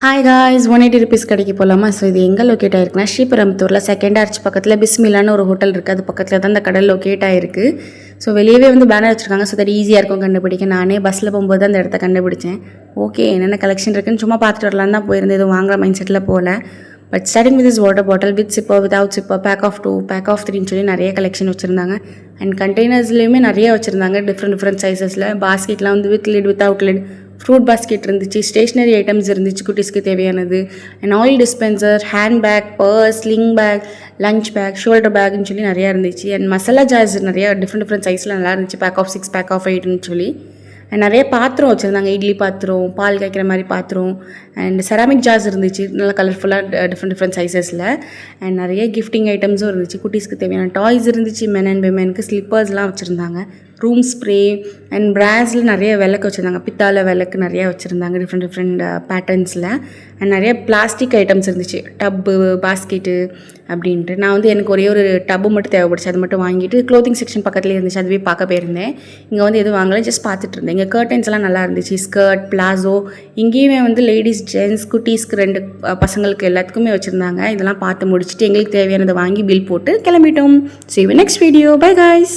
Hi guys 180 rupees கடைக்கு போகலாமா? So இது எங்கே லொக்கேட் ஆகிருக்குன்னா ஸ்ரீபெரும்புத்தூரில் செகண்ட் ஆர்ச் பக்கத்தில் பிஸ்மிலான்னு ஒரு ஹோட்டல் இருக்குது. அது பக்கத்தில் தான் இந்த கடை லொக்கேட் ஆகிருக்கு. ஸோ வெளியவே வந்து பேனர் வச்சுருக்காங்க. ஸோ தட் ஈஸியாக இருக்கும் கண்டுபிடிக்க. நானே பஸ்ஸில் போகும்போது தான் அந்த இடத்த கண்டுபிடிச்சேன். ஓகே என்னென்ன கலெக்ஷன் இருக்குன்னு சும்மா பார்த்துட்டு வரலாம் தான் போயிருந்தேன். எதுவும் வாங்குற மைண்ட் செட்டில் போகல. But starting with is water bottle with sipper without sipper pack of 2 pack of 3ன்னு சொல்லி நிறைய கலெக்ஷன் வச்சுருந்தாங்க. அண்ட் கண்டெய்னர்ஸ்லேயுமே நிறைய வச்சுருந்தாங்க டிஃப்ரெண்ட் சைஸஸில். பாஸ்கெட்லாம் வந்து with lid without lid, fruit basket இருந்துச்சு, ஸ்டேஷ்னரி ஐட்டம்ஸ் இருந்துச்சு குட்டீஸ்க்கு தேவையானது, and oil dispenser, hand bag, purse, sling bag, lunch bag, shoulder பேக்னு சொல்லி நிறையா இருந்துச்சு. அண்ட் மசாலா ஜார்ஸ் நிறையா டிஃப்ரெண்ட் சைஸில் நல்லா இருந்துச்சு. பேக் ஆஃப் 6 பேக் ஆஃப் 8ன்னு சொல்லி. அண்ட் நிறைய பாத்திரம் வச்சுருந்தாங்க. இட்லி பாத்திரம், பால் காய்க்கிற மாதிரி பாத்திரம், அண்ட் செராமிக் ஜார்ஸ் இருந்துச்சு நல்லா கலர்ஃபுல்லாக டிஃப்ரெண்ட் சைஸஸில். அண்ட் நிறைய கிஃப்டிங் ஐட்டம்ஸும் இருந்துச்சு. குட்டீஸ்க்கு தேவையான டாய்ஸ் இருந்துச்சு. மென் அண்ட் விமெனுக்கு ஸ்லிப்பர்ஸ்லாம் வச்சுருந்தாங்க. ரூம் ஸ்ப்ரே அண்ட் பிராஸில் நிறைய விளக்கு வச்சுருந்தாங்க. பித்தாளை விளக்கு நிறையா வச்சுருந்தாங்க டிஃப்ரெண்ட் பேட்டர்ன்ஸில். அண்ட் நிறைய பிளாஸ்டிக் ஐட்டம்ஸ் இருந்துச்சு. டப்பு, பாஸ்கெட்டு அப்படின்ட்டு. நான் வந்து எனக்கு ஒரே ஒரு டப்பு மட்டும் தேவைப்படுச்சு. அது மட்டும் வாங்கிட்டு க்ளோத்திங் செக்ஷன் பக்கத்துலேயே இருந்துச்சு. அதுவே பார்க்க போயிருந்தேன். இங்கே வந்து எதுவும் வாங்கலை, ஜஸ்ட் பார்த்துட்டு இருந்தேன். இங்கே கர்டன்ஸ் எல்லாம் நல்லா இருந்துச்சு. ஸ்கர்ட், பிளாசோ, இங்கேயுமே வந்து லேடிஸ், ஜென்ட்ஸ், குட்டீஸ்க்கு 2 பசங்களுக்கு எல்லாத்துக்குமே வச்சுருந்தாங்க. இதெல்லாம் பார்த்து முடிச்சுட்டு எங்களுக்கு தேவையானதை வாங்கி பில் போட்டு கிளம்பிட்டோம். See you next video. Bye guys.